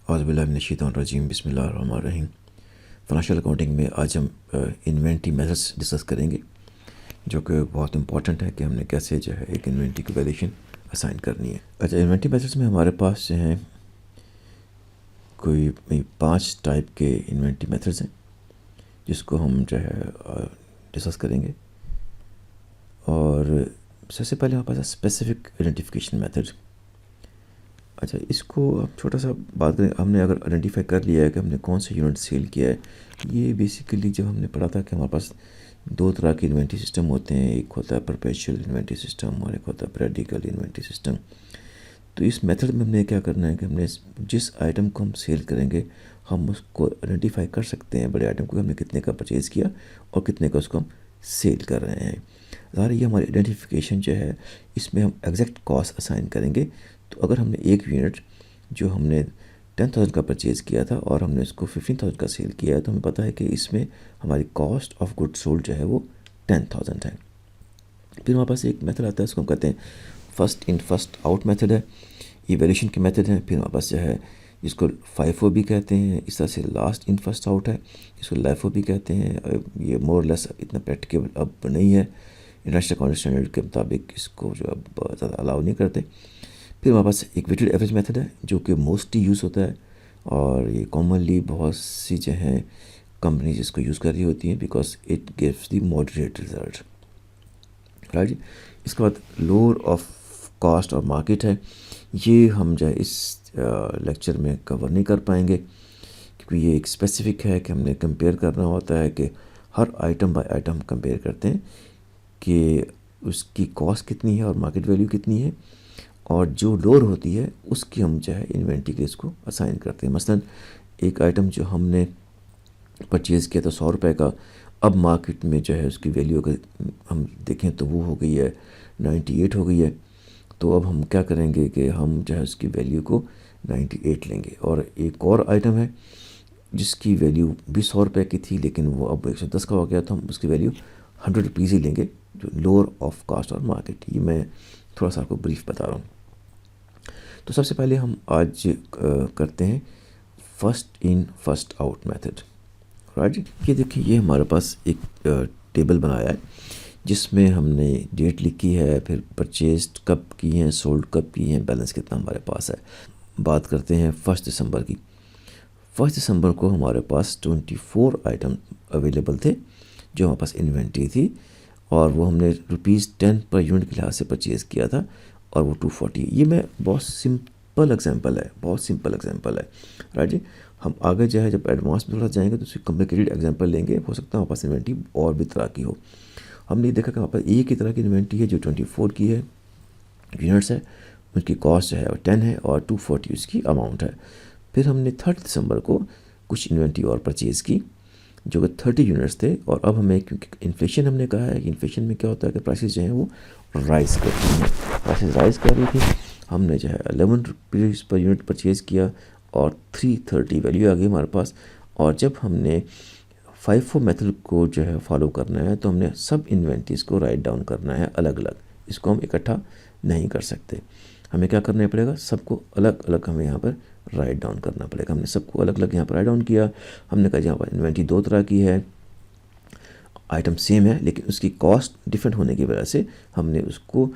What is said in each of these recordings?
औज़ुबिल्लाहिमिनश्शैतानिर्रजीम बिस्मिल्लाहिर्रहमानिर्रहीम। Financial accounting में आज हम इन्वेंटरी मेथड्स डिस्कस करेंगे, जो कि बहुत इंपॉर्टेंट है कि हमने कैसे जो है एक इन्वेंटरी की वैल्यूएशन असाइन करनी है। अच्छा, इन्वेंटरी मेथड्स में हमारे पास जो हैं कोई 5 टाइप के इन्वेंटरी मेथड्स हैं, जिसको हम जो है डिस्कस करेंगे। और सबसे पहले हमारे पास स्पेसिफिक आइडेंटिफिकेशन मेथड। अच्छा, इसको अब छोटा सा बात करें। हमने अगर आइडेंटिफाई कर लिया है कि हमने कौन सा यूनिट सेल किया है, ये बेसिकली जब हमने पढ़ा था कि हमारे पास 2 तरह के इन्वेंटरी सिस्टम होते हैं, एक होता है परपेचुअल इन्वेंटरी सिस्टम और एक होता है पीरियडिकल इन्वेंटरी सिस्टम। तो इस मेथड में हमने क्या करना है कि हमने जिस आइटम को हम सेल करेंगे, हम उसको आइडेंटिफाई कर सकते हैं, बड़े आइटम को हमने कितने का परचेज़ किया और कितने का उसको हम सेल कर रहे हैं। ज़ाहिर ये हमारी आइडेंटिफिकेशन जो है, इसमें हम एग्जैक्ट कॉस्ट असाइन करेंगे। तो अगर हमने एक यूनिट जो हमने 10,000 का परचेज़ किया था और हमने उसको 15,000 का सेल किया है, तो हमें पता है कि इसमें हमारी कॉस्ट ऑफ गुड सोल्ड जो है वो 10,000 है। फिर हमारे पास एक मेथड आता है, उसको हम कहते हैं first in first out method है। ये वैल्यूएशन के मेथड है। फिर हमारे पास जो है जिसको फाइफो भी कहते हैं, इस तरह से लास्ट इन फर्स्ट आउट है, इसको लाइफो भी कहते हैं। ये मोर लेस इतना प्रैक्टिकल अब नहीं है, इंटरनेशनल अकाउंटिंग स्टैंडर्ड के मुताबिक इसको जो अब ज़्यादा अलाउ नहीं करते। फिर हमारे पास एक वेटेड एवरेज मेथड है, जो कि मोस्टली यूज़ होता है और ये कॉमनली बहुत सी जो हैं कंपनीज इसको यूज़ कर रही होती हैं, because it gives the moderate result, right जी। इसके बाद लोअर ऑफ कॉस्ट और मार्केट है। ये हम जो है इस लेक्चर में कवर नहीं कर पाएंगे, क्योंकि ये एक स्पेसिफिक है कि हमने कंपेयर करना होता है कि हर आइटम बाय आइटम कंपेयर करते हैं कि उसकी कॉस्ट कितनी है और मार्केट वैल्यू कितनी है, और जो लोअर होती है उसकी हम जो है इन्वेंटरी के इसको असाइन करते हैं। मसलन एक आइटम जो हमने परचेज़ किया था 100 रुपये का, अब मार्केट में जो है उसकी वैल्यू अगर हम देखें तो वो हो गई है 98 हो गई है। तो अब हम क्या करेंगे कि हम जो है उसकी वैल्यू को 98 लेंगे। और एक और आइटम है जिसकी वैल्यू भी 100 रुपये की थी, लेकिन वो अब 110 का हो गया, तो हम उसकी वैल्यू 100 रुपीज़ ही लेंगे, जो लोअर ऑफ कास्ट और मार्केट। ये मैं थोड़ा सा आपको ब्रीफ बता रहा हूँ। तो सबसे पहले हम आज करते हैं first in first out method, right. ये देखिए, ये हमारे पास एक टेबल बनाया है जिसमें हमने डेट लिखी है, फिर परचेज कब की हैं, सोल्ड कब की हैं, बैलेंस कितना हमारे पास है। बात करते हैं 1 दिसंबर की। 1 दिसंबर को हमारे पास 24 आइटम अवेलेबल थे जो हमारे पास इन्वेंट्री थी, और वो हमने ₹10 पर यूनिट के लिहाज से परचेज़ किया था, और वो 240। ये मैं बहुत सिंपल एग्जांपल है, बहुत सिंपल एग्जांपल है, राइट जी। हम आगे जो है जब एडवांस में थोड़ा जाएंगे तो उसकी कॉम्प्लिकेटेड एग्जांपल लेंगे, हो सकता है हमारे पास इन्वेंट्री और भी तरह की हो। हमने देखा कि हमारे पास एक ही तरह की इन्वेंट्री है जो 24 की है, यूनिट्स है, उनकी कॉस्ट जो है 10 है और 240 उसकी अमाउंट है। फिर हमने 3 दिसंबर को कुछ इन्वेंट्री और परचेज़ की जो कि 30 यूनिट्स थे, और अब हमें, क्योंकि इन्फ्लेशन हमने कहा है कि इन्फ्लेशन में क्या होता है कि प्राइसेस जो हैं वो राइज़ करती हैं, प्राइसेस राइज़ कर रही थी। हमने जो है 11 रुपीज़ पर यूनिट परचेज़ किया और 330 वैल्यू आ गई हमारे पास। और जब हमने फाइफो मेथड को जो है फॉलो करना है, तो हमने सब इन्वेंट्रीज़ को राइट डाउन करना है अलग अलग, इसको हम इकट्ठा नहीं कर सकते। हमें क्या करना पड़ेगा, सबको अलग अलग हमें यहाँ पर राइट डाउन करना पड़ेगा। हमने सबको अलग अलग यहाँ पर राइट डाउन किया। हमने कहा यहाँ पर इन्वेंट्री 2 तरह की है, आइटम सेम है लेकिन उसकी कॉस्ट डिफरेंट होने की वजह से हमने उसको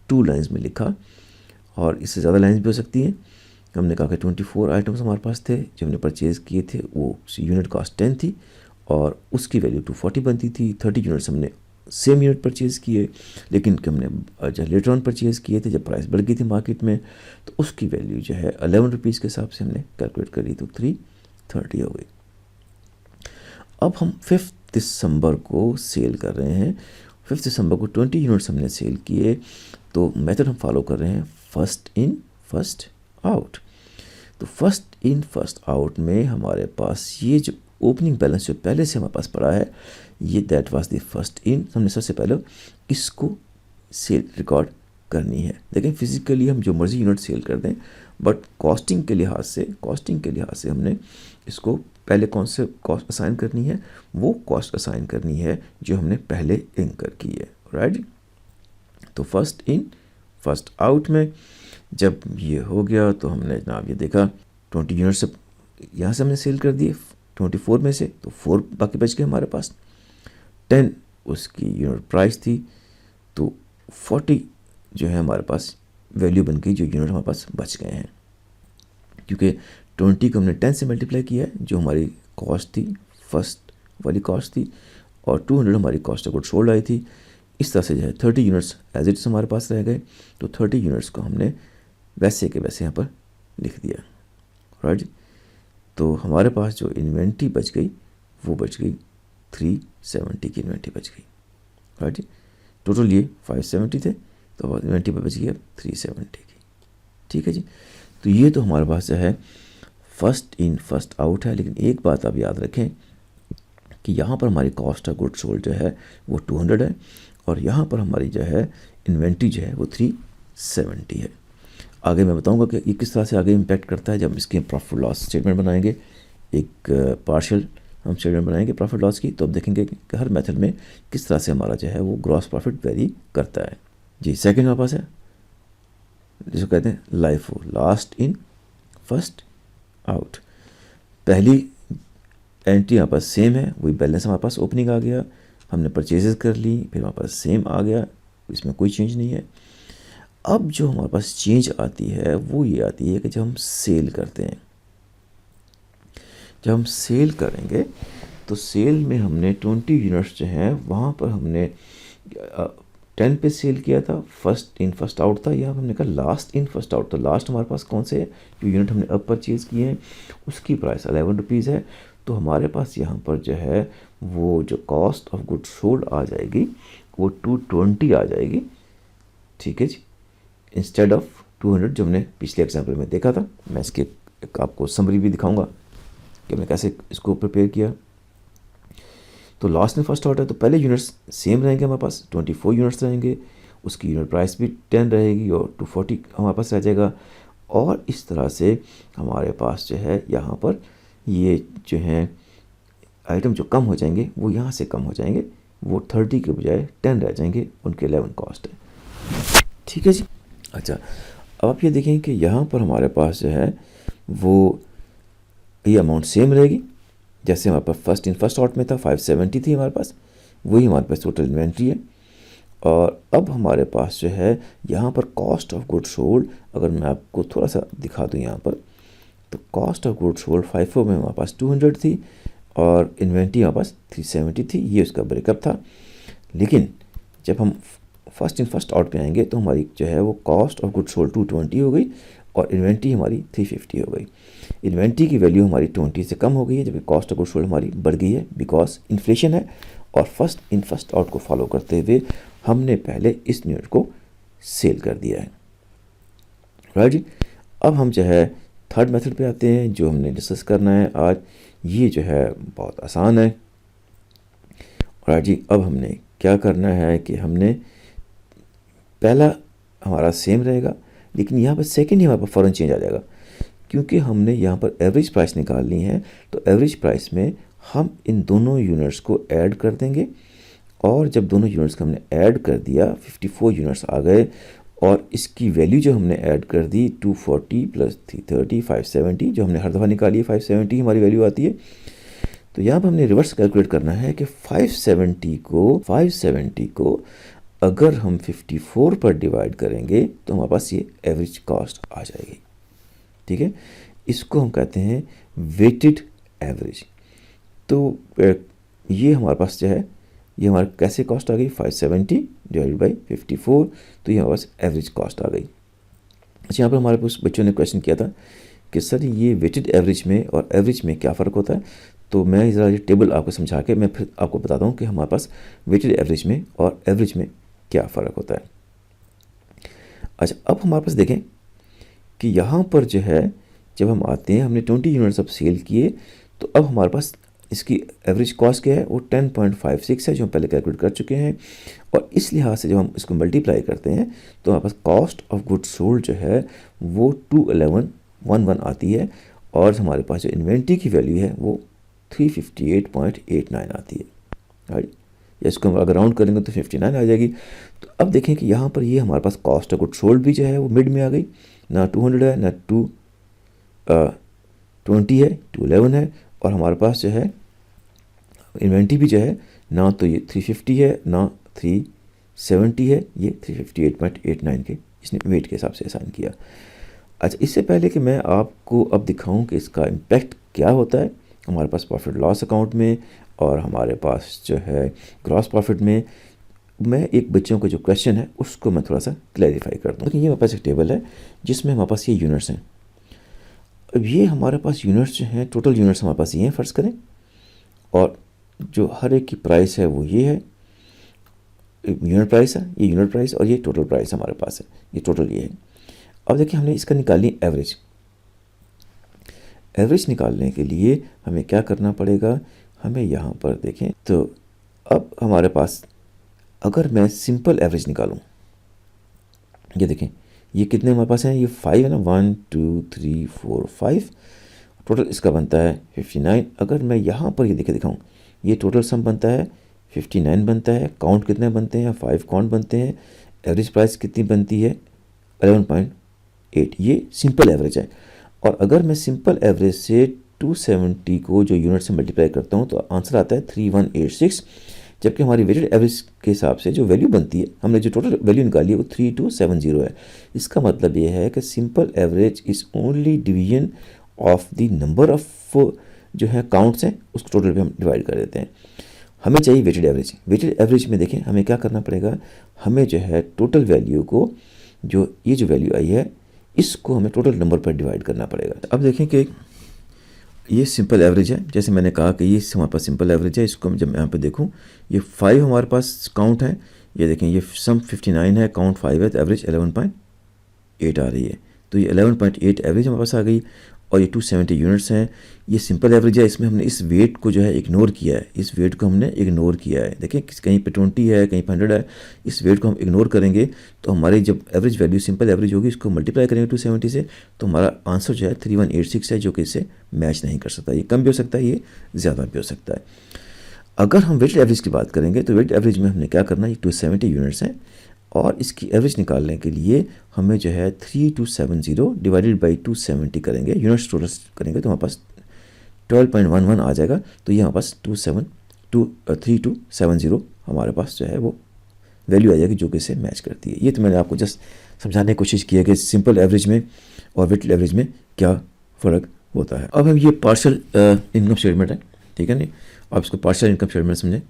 2 लाइन्स में लिखा, और इससे ज़्यादा लाइन्स भी हो सकती हैं। हमने कहा कि 24 आइटम्स हमारे पास थे जो हमने परचेज़ किए थे, वो यूनिट कॉस्ट 10 थी और उसकी वैल्यू 240 बनती थी। 30 यूनिट्स हमने सेम यूनिट परचेज़ किए, लेकिन कि हमने जब लेटर ऑन परचेज़ किए थे, जब प्राइस बढ़ गई थी मार्केट में, तो उसकी वैल्यू जो है 11 रुपीज़ के हिसाब से हमने कैलकुलेट करी, तो 330 हो गई। अब हम 5 दिसंबर को सेल कर रहे हैं। 5 दिसंबर को 20 यूनिट्स हमने सेल किए, तो मेथड हम फॉलो कर रहे हैं फर्स्ट इन फर्स्ट आउट। तो फर्स्ट इन फर्स्ट आउट में हमारे पास ये जो ओपनिंग बैलेंस जो पहले से हमारे पास पड़ा है, ये that was the first in. हमने सबसे पहले इसको सेल रिकॉर्ड करनी है। लेकिन फिजिकली हम जो मर्जी यूनिट सेल कर दें, बट कॉस्टिंग के लिहाज से हमने इसको पहले कौन से कॉस्ट असाइन करनी है, वो कॉस्ट असाइन करनी है जो हमने पहले इंकर की है, राइट। तो फर्स्ट इन फर्स्ट आउट में जब ये हो गया, तो हमने जनाब ये देखा 20 यूनिट से यहाँ से हमने सेल कर दिए 24 में से, तो 4 बाकी बच गए हमारे पास। 10 उसकी यूनिट प्राइस थी, तो 40 जो है हमारे पास वैल्यू बन गई, जो यूनिट हमारे पास बच गए हैं, क्योंकि 20 को हमने 10 से मल्टीप्लाई किया है, जो हमारी कॉस्ट थी, फर्स्ट वाली कॉस्ट थी, और 200 हमारी cost of goods sold I थी। इस तरह से जो है 30 यूनिट्स एज इट्स हमारे पास रह गए, तो 30 यूनिट्स को हमने वैसे के वैसे यहाँ पर लिख दिया, राइट। तो हमारे पास जो इन्वेंट्री बच गई वो बच गई 370 की इन्वेंट्री बच गई, राइट। टोटल ये 570 थे, तो इन्वेंट्री पर बच गई अब 370 की, ठीक है जी। तो ये तो हमारे पास जो है फर्स्ट इन फर्स्ट आउट है। लेकिन एक बात आप याद रखें कि यहाँ पर हमारी कॉस्ट ऑफ गुड्स सोल्ड जो है वो 200 है, और यहाँ पर हमारी जो है इन्वेंट्री जो है वो 370 है। आगे मैं बताऊंगा कि ये किस तरह से आगे इम्पैक्ट करता है जब इसके प्रॉफिट लॉस स्टेटमेंट बनाएंगे, एक पार्शियल हम स्टेटमेंट बनाएंगे प्रॉफिट लॉस की, तो अब देखेंगे कि हर मेथड में किस तरह से हमारा जो है वो ग्रॉस प्रॉफिट वेरी करता है जी। सेकंड हमारे पास है जिसको कहते हैं LIFO, last in first out. पहली एंट्री यहाँ पर सेम है, वही बैलेंस हमारे पास ओपनिंग आ गया, हमने परचेजेस कर ली, फिर हमारे पास सेम आ गया, इसमें कोई चेंज नहीं है। अब जो हमारे पास चेंज आती है वो ये आती है कि जब हम सेल करते हैं, जब हम सेल करेंगे तो सेल में हमने 20 यूनिट्स जो हैं वहाँ पर हमने 10 पे सेल किया था, फर्स्ट इन फर्स्ट आउट था, यहाँ हमने कहा लास्ट इन फर्स्ट आउट। तो लास्ट हमारे पास कौन से जो यूनिट हमने अब परचेज़ किए हैं उसकी प्राइस 11 रुपीज़ है, तो हमारे पास यहाँ पर जो है वो जो कॉस्ट ऑफ गुड्स सोल्ड आ जाएगी वो 220 आ जाएगी, ठीक है जी, इंस्टेड ऑफ 200 जो हमने पिछले एग्जाम्पल में देखा था। मैं इसके आपको समरी भी दिखाऊंगा कि हमने कैसे इसको प्रिपेयर किया। तो लास्ट में फर्स्ट आउट है, तो पहले यूनिट्स सेम रहेंगे, हमारे पास 24 यूनिट्स रहेंगे, उसकी यूनिट प्राइस भी 10 रहेगी और 240 हमारे पास रह जाएगा। और इस तरह से हमारे पास जो है यहाँ पर ये जो है आइटम जो कम हो जाएंगे वो यहाँ से कम हो जाएंगे, वो 30 के बजाय 10 रह जाएंगे, उनके 11 कॉस्ट है, ठीक है जी। अच्छा, अब आप ये देखें कि यहाँ पर हमारे पास जो है वो ये अमाउंट सेम रहेगी जैसे हमारे पास फर्स्ट इन फर्स्ट आउट में था, 570 थी हमारे पास, वही हमारे पास टोटल इन्वेंट्री है। और अब हमारे पास जो है यहाँ पर कॉस्ट ऑफ गुड्स सोल्ड, अगर मैं आपको थोड़ा सा दिखा दूँ यहाँ पर, तो कॉस्ट ऑफ गुड्स सोल्ड 54 में हमारे पास 200 थी और इन्वेंट्री हमारे पास 370 थी, ये उसका ब्रेकअप था। लेकिन जब हम फर्स्ट इन फर्स्ट आउट पे आएंगे तो हमारी जो है वो कॉस्ट ऑफ गुड्स सोल्ड 220 हो गई और इन्वेंट्री हमारी 350 हो गई। इन्वेंट्री की वैल्यू हमारी 20 से कम हो गई है, जबकि कॉस्ट ऑफ गुड्स सोल्ड हमारी बढ़ गई है, बिकॉज इन्फ्लेशन है। और फर्स्ट इन फर्स्ट आउट को फॉलो करते हुए हमने पहले इस यूनिट को सेल कर दिया है, राइट जी। अब हम जो है थर्ड मेथड पे आते हैं जो हमने डिस्कस करना है आज। ये जो है बहुत आसान है, राइट जी। अब हमने क्या करना है कि हमने पहला हमारा सेम रहेगा, लेकिन यहाँ पर सेकंड ही हमारे पास फ़ौरन चेंज आ जाएगा, क्योंकि हमने यहाँ पर एवरेज प्राइस निकालनी है। तो एवरेज प्राइस में हम इन दोनों यूनिट्स को ऐड कर देंगे, और जब दोनों यूनिट्स को हमने ऐड कर दिया 54 यूनिट्स आ गए, और इसकी वैल्यू जो हमने ऐड कर दी 240 प्लस 330 570, जो हमने हर दफ़ा निकाली है 570 हमारी वैल्यू आती है। तो यहाँ पर हमने रिवर्स कैलकुलेट करना है कि 570 को अगर हम 54 पर डिवाइड करेंगे तो हमारे पास ये एवरेज कॉस्ट आ जाएगी, ठीक है। इसको हम कहते हैं वेटेड एवरेज। तो ये हमारे पास जो है ये हमारे कैसे कॉस्ट आ गई 570 डिवाइडेड बाई 54, तो ये हमारे पास एवरेज कॉस्ट आ गई। अच्छा, यहाँ पर हमारे पास बच्चों ने क्वेश्चन किया था कि सर ये वेटेड एवरेज में और एवरेज में क्या फ़र्क होता है। तो मैं ज़रा ये टेबल आपको समझा के मैं फिर आपको बताता हूँ कि हमारे पास वेटेड एवरेज में और एवरेज में क्या फ़र्क होता है। अच्छा, अब हमारे पास देखें कि यहाँ पर जो है जब हम आते हैं, हमने 20 यूनिट्स अब सेल किए, तो अब हमारे पास इसकी एवरेज कॉस्ट क्या है, वो 10.56 है, जो हम पहले कैलकुलेट कर चुके हैं। और इस लिहाज से जब हम इसको मल्टीप्लाई करते हैं तो हमारे पास कॉस्ट ऑफ गुड्स सोल्ड जो है वो 21111 आती है, और हमारे पास जो इन्वेंट्री की वैल्यू है वो 358.89 आती है, राइट। या इसको हम अगर राउंड करेंगे तो 59 आ जाएगी। तो अब देखें कि यहाँ पर ये हमारे पास कॉस्ट ऑफ गुड्स सोल्ड भी जो है वो मिड में आ गई, ना 200 है ना 20 है, 211 है, और हमारे पास जो है इन्वेंट्री भी जो है ना तो ये 350 है ना 370 है, ये 358.89 के इसने वेट के हिसाब से असाइन किया। अच्छा, इससे पहले कि मैं आपको अब दिखाऊं कि इसका इम्पेक्ट क्या होता है हमारे पास प्रॉफिट लॉस अकाउंट में और हमारे पास जो है ग्रॉस प्रॉफिट में, मैं एक बच्चों का जो क्वेश्चन है उसको मैं थोड़ा सा क्लैरिफाई कर दूँ। ये हमारे पास एक टेबल है जिसमें हमारे पास ये यूनिट्स हैं। अब ये हमारे पास यूनिट्स जो हैं, टोटल यूनिट्स हमारे पास ये हैं फ़र्ज़ करें, और जो हर एक की प्राइस है वो ये है, यूनिट प्राइस है, ये यूनिट प्राइस, और ये टोटल प्राइस हमारे पास है, ये टोटल ये है। अब देखिए हमने इसका निकाली एवरेज। एवरेज निकालने के लिए हमें क्या करना पड़ेगा, हमें यहाँ पर देखें तो अब हमारे पास अगर मैं सिंपल एवरेज निकालूं, ये देखें ये कितने हमारे पास हैं, ये 5 है ना, 1 2 3 4 5, टोटल इसका बनता है 59। अगर मैं यहाँ पर ये देखे दिखाऊं, ये टोटल सम बनता है 59 बनता है, काउंट कितने बनते हैं, 5 काउंट बनते हैं, एवरेज प्राइस कितनी बनती है 11.8, ये सिंपल एवरेज है। और अगर मैं सिंपल एवरेज से 270 को जो यूनिट से मल्टीप्लाई करता हूँ तो आंसर आता है 3186, जबकि हमारी वेटेड एवरेज के हिसाब से जो वैल्यू बनती है, हमने जो टोटल वैल्यू निकाली है वो 3270 है। इसका मतलब ये है कि simple average is only division of the number of जो है काउंट्स हैं, उसको टोटल पे हम डिवाइड कर देते हैं। हमें चाहिए वेटेड एवरेज। वेटेड एवरेज में देखें हमें क्या करना पड़ेगा, हमें जो है टोटल वैल्यू को, जो ये जो वैल्यू आई है इसको हमें टोटल नंबर पर डिवाइड करना पड़ेगा। अब देखें कि ये सिंपल एवरेज है, जैसे मैंने कहा कि ये हमारे पास सिंपल एवरेज है। इसको जब मैं यहाँ पे देखूँ, ये 5 हमारे पास काउंट है, ये देखें ये सम 59 है, काउंट 5 है, तो एवरेज 11.8 आ रही है। तो ये 11.8 एवरेज हमारे पास आ गई, और ये 270 यूनिट्स हैं। ये सिंपल एवरेज है, इसमें हमने इस वेट को जो है इग्नोर किया है, इस वेट को हमने इग्नोर किया है। देखें कहीं पे 20 है, कहीं पे 100 है, इस वेट को हम इग्नोर करेंगे तो हमारी जब एवरेज वैल्यू सिंपल एवरेज होगी, इसको मल्टीप्लाई करेंगे 270 से, तो हमारा आंसर जो है 3186 है, जो कि इससे मैच नहीं कर सकता। ये कम भी हो सकता है, ये ज़्यादा भी हो सकता है। अगर हम वेटेड एवरेज की बात करेंगे तो वेटेड एवरेज में हमने क्या करना है, ये 270 यूनिट्स हैं, और इसकी एवरेज निकालने के लिए हमें जो है 3270 डिवाइडेड बाई 270 करेंगे, यूनिट्स टोटल करेंगे तो हमारे पास 12.11 आ जाएगा। तो ये हमारे पास 3270 हमारे पास जो है वो वैल्यू आ जाएगी, जो कि इससे मैच करती है। ये तो मैंने आपको जस्ट समझाने की कोशिश की है कि सिंपल एवरेज में और वेटेड एवरेज में क्या फ़र्क होता है। अब हम ये पार्शियल इनकम स्टेटमेंट है, ठीक है नहीं, आप इसको पार्शियल इनकम स्टेटमेंट समझें,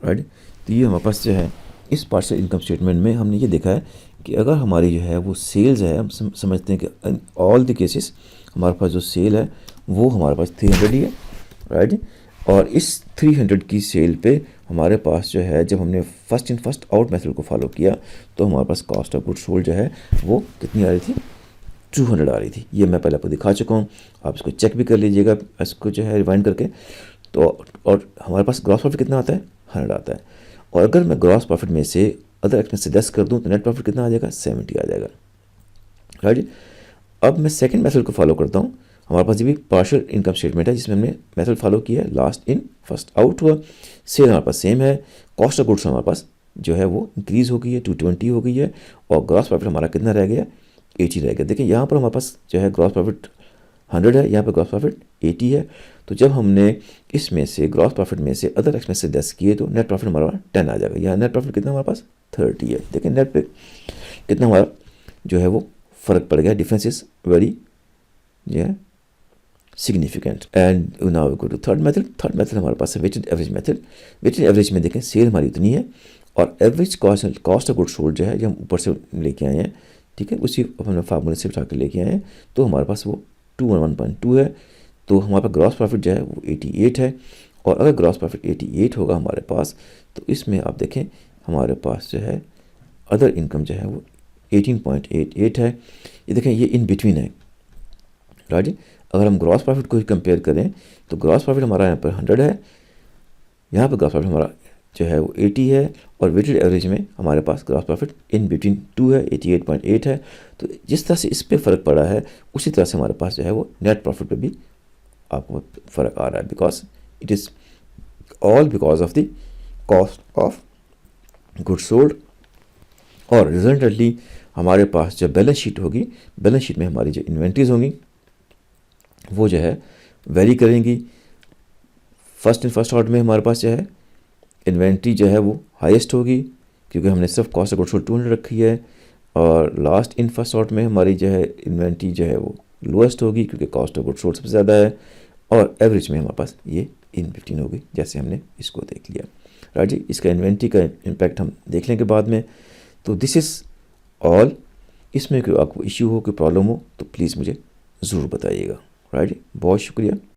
राइट। तो ये हमारे पास जो है इस पार्शियल इनकम स्टेटमेंट में हमने ये देखा है कि अगर हमारी जो है वो सेल्स है, हम समझते हैं कि ऑल द केसेस हमारे पास जो सेल है वो हमारे पास 300 ही है, राइट। और इस 300 की सेल पे हमारे पास जो है, जब हमने first in first out method को फॉलो किया तो हमारे पास कॉस्ट ऑफ गुड्स सोल्ड जो है वो कितनी आ रही थी, 200 आ रही थी। ये मैं पहले आपको दिखा चुका हूँ, आप इसको चेक भी कर लीजिएगा, इसको जो है रिवाइंड करके। तो और हमारे पास ग्रॉस प्रॉफिट कितना आता है, 100 आता है। और अगर मैं ग्रॉस प्रॉफिट में से अदर एक्सपेंस से 10 कर दूं तो नेट प्रॉफिट कितना आ जाएगा, 70 आ जाएगा, राइट। अब मैं सेकंड मेथड को फॉलो करता हूं। हमारे पास ये भी पार्शियल इनकम स्टेटमेंट है जिसमें हमने मेथड फॉलो किया है, लास्ट इन फर्स्ट आउट हुआ। सेल हमारे पास सेम है, कॉस्ट ऑफ गुड्स हमारे पास जो है वो इंक्रीज़ हो गई है, 220 हो गई है, और ग्रॉस प्रॉफिट हमारा कितना रह गया, 80 रह गया। देखिए यहाँ पर हमारे पास जो है ग्रॉस प्रॉफिट 100 है, यहाँ पर ग्रॉस प्रॉफिट 80 है। तो जब हमने इसमें से ग्रॉस प्रॉफिट में से अदर एक्सपेंस से 10 किए तो नेट प्रॉफिट हमारा 10 आ जाएगा। यहाँ नेट प्रॉफिट कितना हमारे पास 30 है। देखिए नेट पे कितना हमारा जो है वो फ़र्क पड़ गया, डिफरेंस इज वेरी जो है significant. And now we go to third method. Third method हमारे पास है weighted average method. Weighted average में देखें सेल हमारी इतनी है और average cost of goods sold जो है जो हम ऊपर से लेके आए हैं, ठीक है, उसी हमने फार्मूले से उठा के लेके आए हैं, तो हमारे पास वो 211.2 है। तो हमारे पास ग्रॉस प्रॉफिट जो है वो 88 है। और अगर ग्रॉस प्रॉफिट 88 होगा हमारे पास, तो इसमें आप देखें हमारे पास जो है अदर इनकम जो है वो 18.88 है। ये देखें ये इन बिटवीन है, राइट। अगर हम ग्रॉस प्रॉफिट को ही कंपेयर करें तो ग्रॉस प्रॉफिट हमारा यहाँ पर 100 है, यहाँ पर ग्रॉस प्रॉफिट हमारा जो है वो 80 है, और वेटेड एवरेज में हमारे पास ग्रॉस प्रॉफिट इन बिटवीन 2 है, 88.8 है। तो जिस तरह से इस पर फ़र्क पड़ा है उसी तरह से हमारे पास जो है वो नेट प्रॉफिट पे भी आपको फ़र्क आ रहा है, because it is all because of the cost of goods sold. और रिजल्टेंटली हमारे पास जब बैलेंस शीट होगी, बैलेंस शीट में हमारी जो इन्वेंट्रीज होंगी वो जो है वेरी करेंगी। फर्स्ट इन फर्स्ट आउट में हमारे पास जो है इन्वेंट्री जो है वो हाईएस्ट होगी क्योंकि हमने सिर्फ कॉस्ट ऑफ गुड्स सोल्ड 200 रखी है, और लास्ट इन फर्स्ट आउट में हमारी जो है इन्वेंट्री जो है वो लोएस्ट होगी क्योंकि कॉस्ट ऑफ गुड्स सोल्ड सबसे ज़्यादा है, और एवरेज में हमारे पास ये इन 15 होगी जैसे हमने इसको देख लिया। राइट जी, इसका इन्वेंट्री का इम्पैक्ट हम देख लेंगे बाद में। तो दिस इज़ ऑल। इसमें कोई आपको इश्यू हो, कोई प्रॉब्लम हो तो प्लीज़ मुझे ज़रूर बताइएगा। राइट जी, बहुत शुक्रिया।